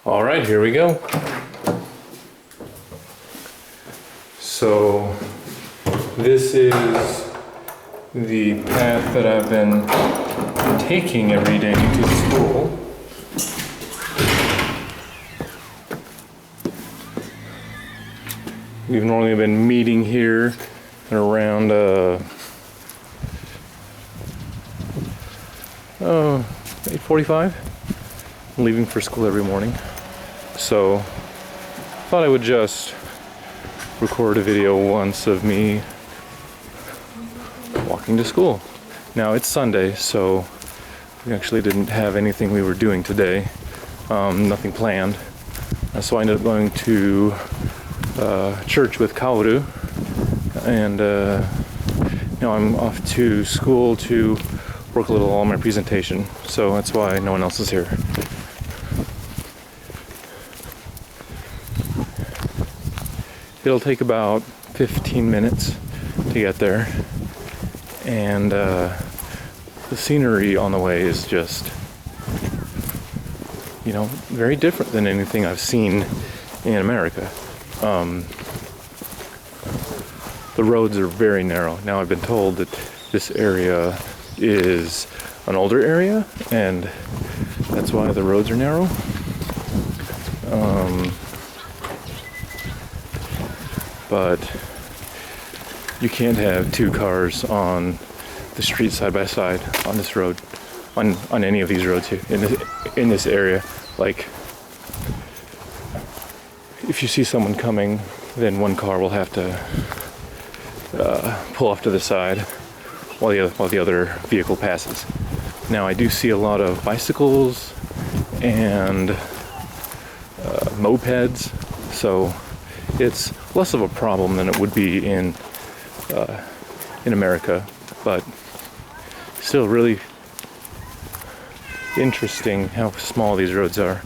All right, here we go. So this is the path that I've been taking every day to school. We've normally been meeting here at around 8:45. I'm leaving for school every morning, so thought I would just record a video once of me walking to school. Now it's Sunday, so we actually didn't have anything we were doing today, nothing planned. So I ended up going to church with Kaoru, and now I'm off to school to work a little on my presentation, so that's why no one else is here. It'll take about 15 minutes to get there, and the scenery on the way is just, very different than anything I've seen in America. The roads are very narrow. Now I've been told that this area is an older area, and that's why the roads are narrow. But you can't have two cars on the street side by side on this road, on any of these roads here in this area. Like, if you see someone coming, then one car will have to pull off to the side while the other vehicle passes. Now I do see a lot of bicycles and mopeds, so it's less of a problem than it would be in America, but still really interesting how small these roads are.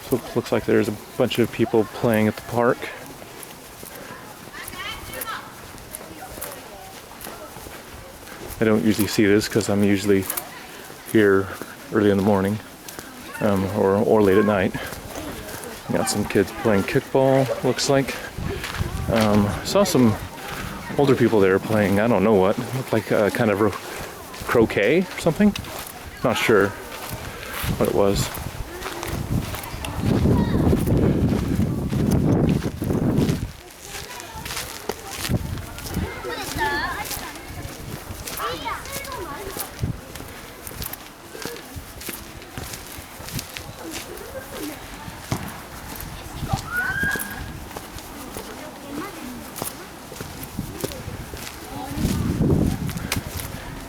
So it looks like there's a bunch of people playing at the park. I don't usually see this because I'm usually here early in the morning, or late at night. Got some kids playing kickball, looks like. Saw some older people there playing, I don't know what, looked like kind of croquet or something. Not sure what it was.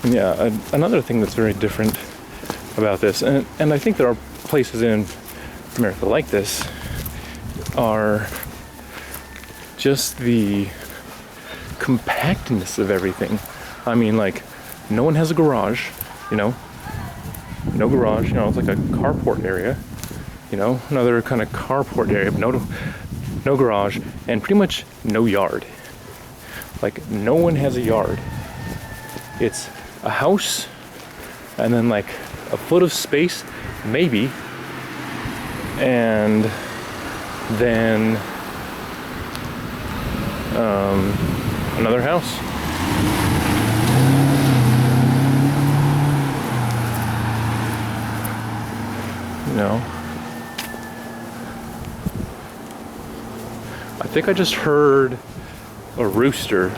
Yeah, another thing that's very different about this, and I think there are places in America like this, are just the compactness of everything. I mean, like, no one has a garage, no garage, it's like a carport area, another kind of carport area, but no garage, and pretty much no yard. Like, no one has a yard. It's a house, and then like a foot of space, maybe, and then another house. I think I just heard a rooster,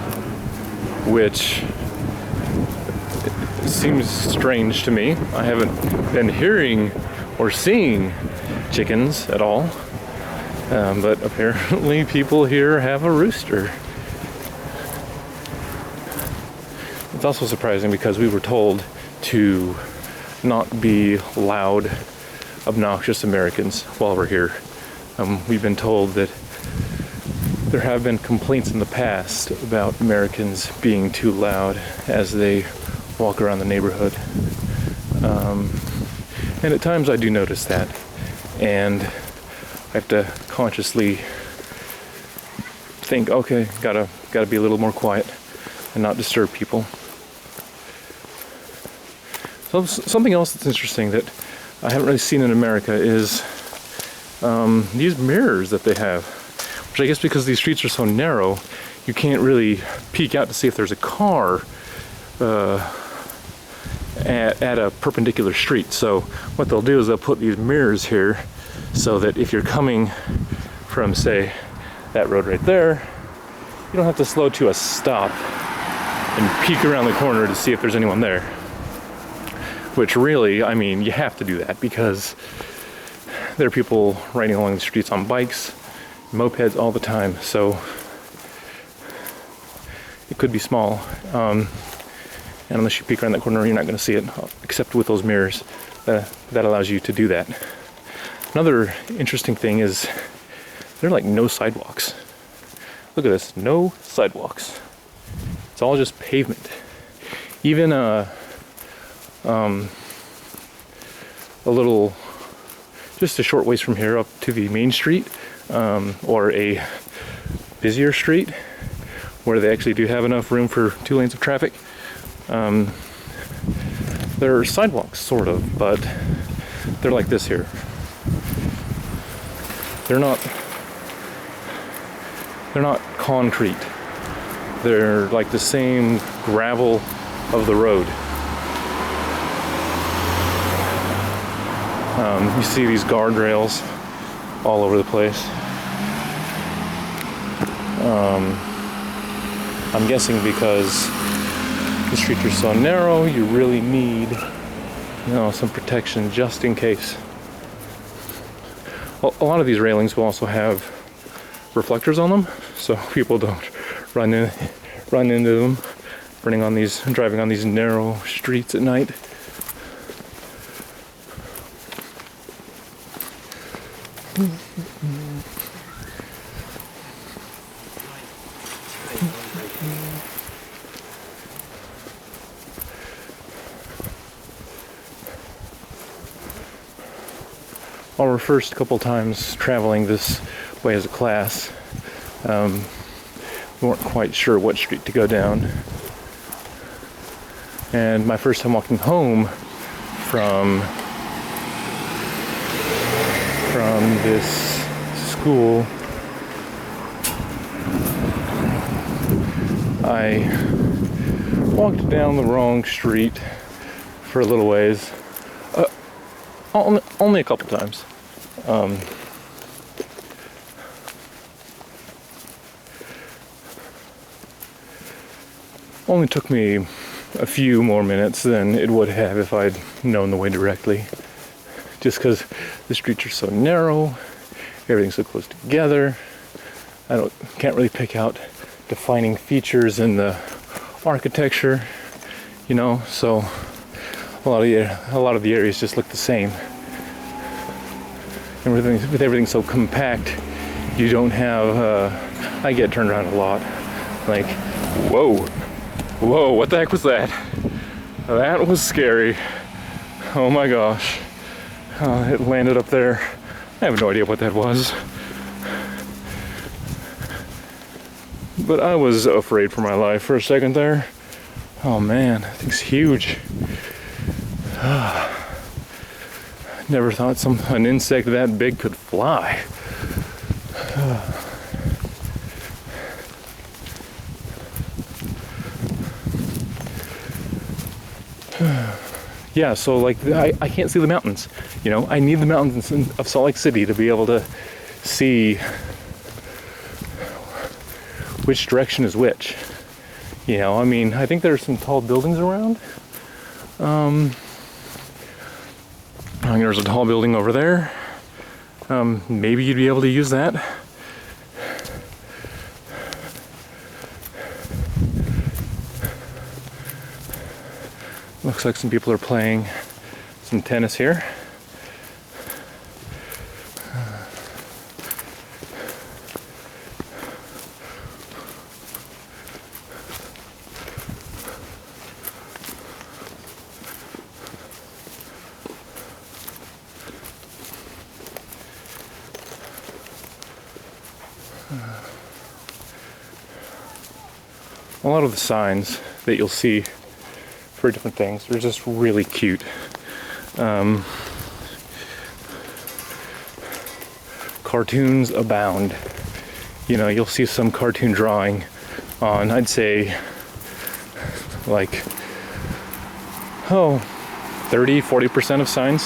which seems strange to me. I haven't been hearing or seeing chickens at all, but apparently people here have a rooster. It's also surprising because we were told to not be loud, obnoxious Americans while we're here. We've been told that there have been complaints in the past about Americans being too loud as they walk around the neighborhood, and at times I do notice that, and I have to consciously think, okay, gotta be a little more quiet and not disturb people. So something else that's interesting that I haven't really seen in America is these mirrors that they have, which I guess because these streets are so narrow, you can't really peek out to see if there's a car at a perpendicular street. So what they'll do is they'll put these mirrors here so that if you're coming from, say, that road right there, you don't have to slow to a stop and peek around the corner to see if there's anyone there. Which really, I mean, you have to do that because there are people riding along the streets on bikes, mopeds all the time. So it could be small. And unless you peek around that corner, you're not going to see it, except with those mirrors. That allows you to do that. Another interesting thing is there are like no sidewalks. Look at this, no sidewalks. It's all just pavement. Even a little, just a short ways from here up to the main street, or a busier street where they actually do have enough room for 2 lanes of traffic. There are sidewalks, sort of, but they're like this here. They're not concrete. They're like the same gravel of the road. You see these guardrails all over the place. I'm guessing because the streets are so narrow, you really need, some protection just in case. Well, a lot of these railings will also have reflectors on them, so people don't run into them, driving on these narrow streets at night. Our first couple times traveling this way as a class, we weren't quite sure what street to go down. And my first time walking home from this school, I walked down the wrong street for a little ways. Only a couple times. Only took me a few more minutes than it would have if I'd known the way directly. Just because the streets are so narrow, everything's so close together. Can't really pick out defining features in the architecture, so a lot of the areas just look the same. And with everything so compact, you don't have. I get turned around a lot. Like, whoa, what the heck was that? That was scary. Oh my gosh, it landed up there. I have no idea what that was. But I was afraid for my life for a second there. Oh man, that thing's huge. Never thought an insect that big could fly. Yeah, so like I can't see the mountains. I need the mountains of Salt Lake City to be able to see which direction is which. I think there's some tall buildings around. There's a tall building over there. Maybe you'd be able to use that. Looks like some people are playing some tennis here. A lot of the signs that you'll see for different things. They're just really cute. Cartoons abound. You know, you'll see some cartoon drawing on, I'd say, like, 30-40% of signs.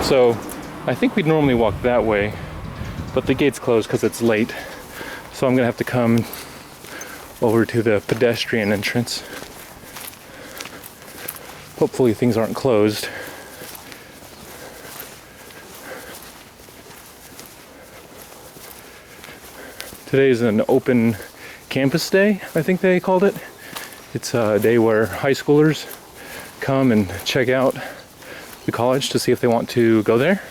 So I think we'd normally walk that way, but the gate's closed because it's late. So I'm gonna have to come over to the pedestrian entrance. Hopefully things aren't closed. Today's an open campus day, I think they called it. It's a day where high schoolers come and check out the college to see if they want to go there.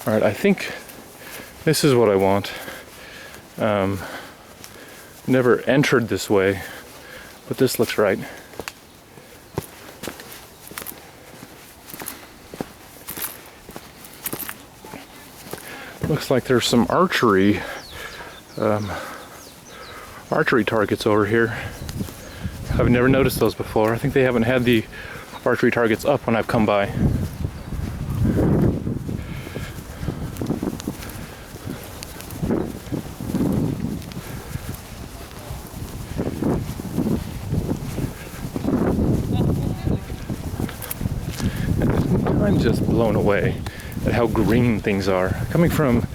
All right, I think this is what I want. Never entered this way, but this looks right. Looks like there's some archery targets over here. I've never noticed those before. I think they haven't had the archery targets up when I've come by. I'm just blown away at how green things are. Coming from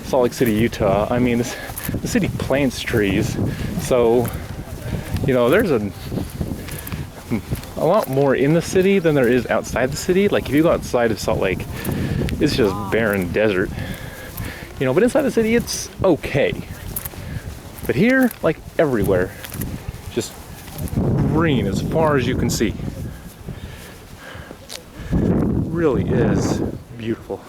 Salt Lake City, Utah, I mean, the city plants trees, so, you know, there's a lot more in the city than there is outside the city. Like, if you go outside of Salt Lake, it's just barren desert, you know, but inside the city, it's okay. But here, like everywhere, just green as far as you can see. Really is beautiful.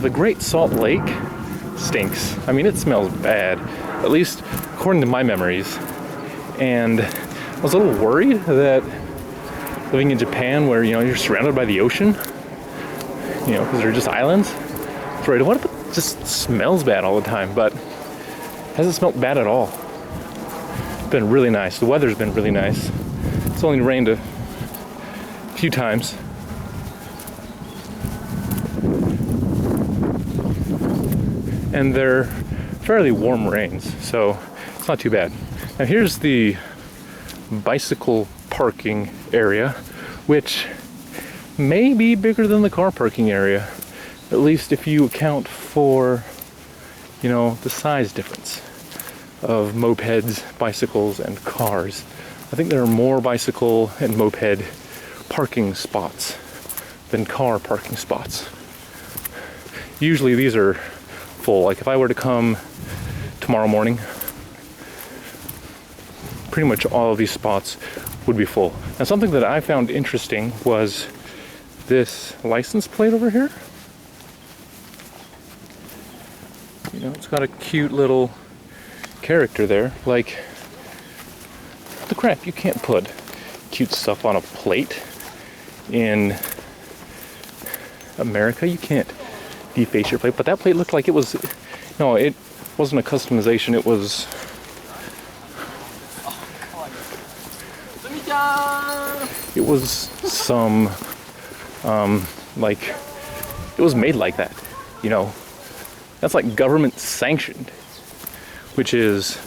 The Great Salt Lake stinks. I mean, it smells bad, at least according to my memories. And I was a little worried that living in Japan, where, you know, you're surrounded by the ocean, you know, because they're just islands, right? What if it just smells bad all the time? But it hasn't smelled bad at all. It's been really nice. The weather's been really nice. It's only rained a few times. And they're fairly warm rains, so it's not too bad. Now here's the bicycle parking area, which may be bigger than the car parking area. At least if you account for, you know, the size difference of mopeds, bicycles, and cars. I think there are more bicycle and moped parking spots than car parking spots. Usually these are full. Like if I were to come tomorrow morning, pretty much all of these spots would be full. Now, something that I found interesting was this license plate over here. You know, it's got a cute little character there. Like, what the crap? You can't put cute stuff on a plate in America. You can't deface your plate. But that plate looked like it was, no, it wasn't a customization. It was, some, like, it was made like that, you know. That's like government sanctioned, which is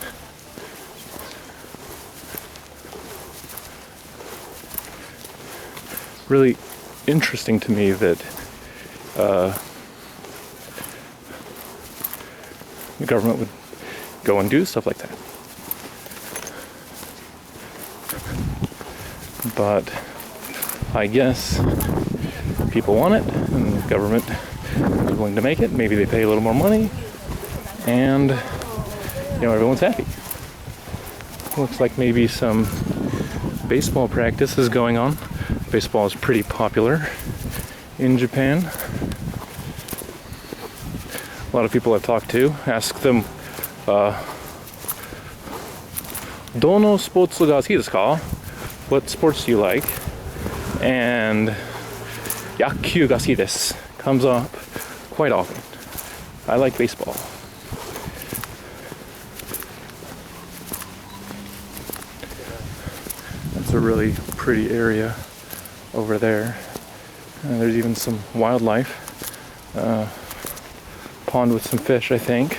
really interesting to me that the government would go and do stuff like that. But I guess people want it, and the government is willing to make it. Maybe they pay a little more money, and, you know, everyone's happy. Looks like maybe some baseball practice is going on. Baseball is pretty popular in Japan. A lot of people I've talked to ask them, "Dono sports ga suki desu ka?" What sports do you like? and Yakkyu ga suki desu comes up quite often. I like baseball. That's a really pretty area over there. There's even some wildlife. Pond with some fish, I think.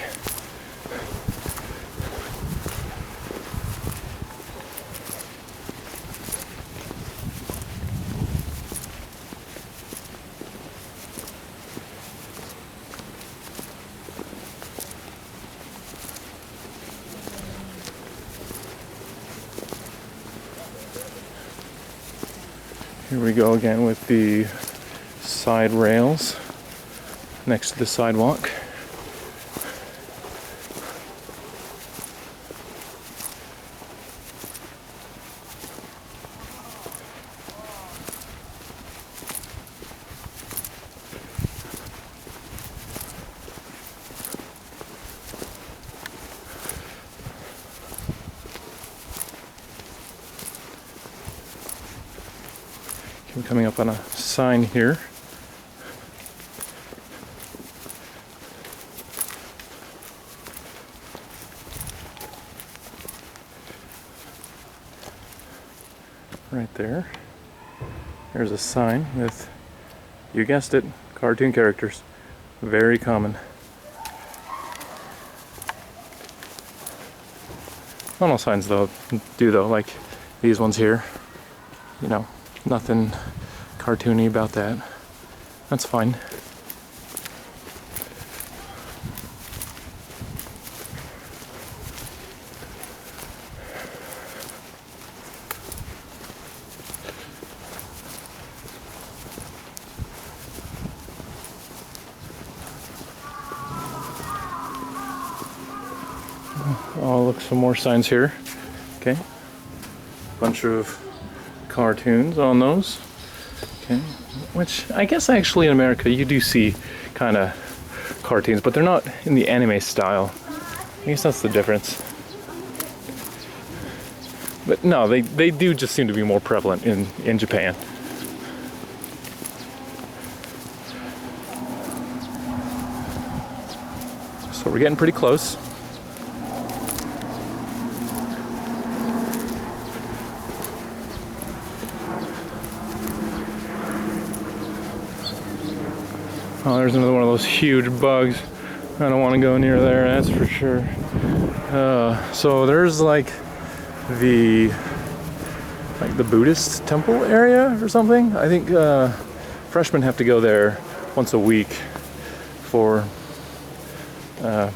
Here we go again with the side rails next to the sidewalk. I'm coming up on a sign here. Right there. There's a sign with, you guessed it, cartoon characters. Very common. Not all signs though do, like these ones here. You know, nothing cartoony about that. That's fine. Oh, look, some more signs here. Okay. Bunch of cartoons on those. Okay. Which I guess actually in America you do see kind of cartoons, but they're not in the anime style. I guess that's the difference. But no, they do just seem to be more prevalent in Japan. So we're getting pretty close. Oh, there's another one of those huge bugs. I don't want to go near there, that's for sure. So there's like the Buddhist temple area or something. I think freshmen have to go there once a week for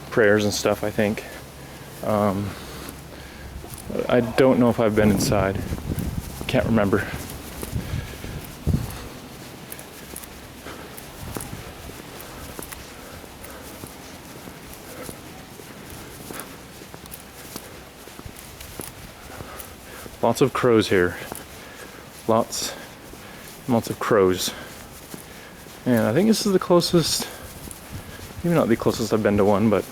prayers and stuff, I think. I don't know if I've been inside. Can't remember. Lots of crows here. Lots of crows. And I think this is the closest, maybe not the closest I've been to one, but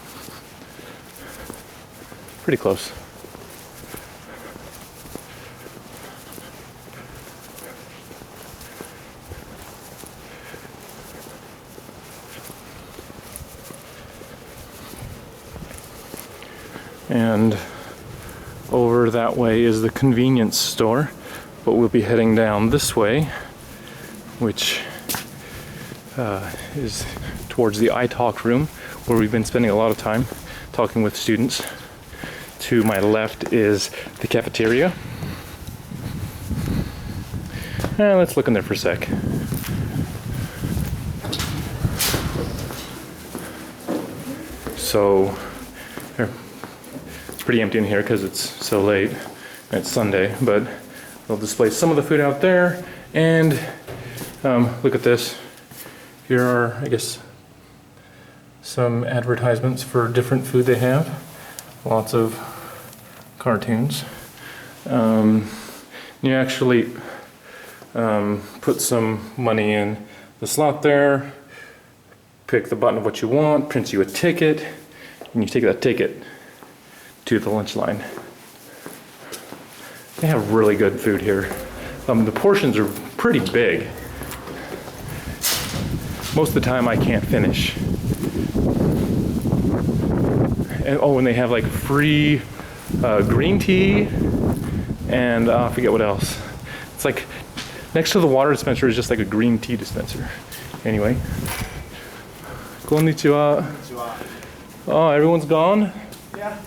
pretty close. And over that way is the convenience store, but we'll be heading down this way, which is towards the iTalk room, where we've been spending a lot of time talking with students. To my left is the cafeteria. Let's look in there for a sec. So, here. It's pretty empty in here because it's so late and it's Sunday, but they'll display some of the food out there. And look at this. Here are, I guess, some advertisements for different food they have. Lots of cartoons. You actually put some money in the slot there, pick the button of what you want, prints you a ticket, and you take that ticket to the lunch line. They have really good food here. The portions are pretty big. Most of the time I can't finish. And oh, and they have like free green tea and I forget what else. It's like next to the water dispenser is just like a green tea dispenser. Anyway. Konnichiwa. Oh, everyone's gone? Yeah.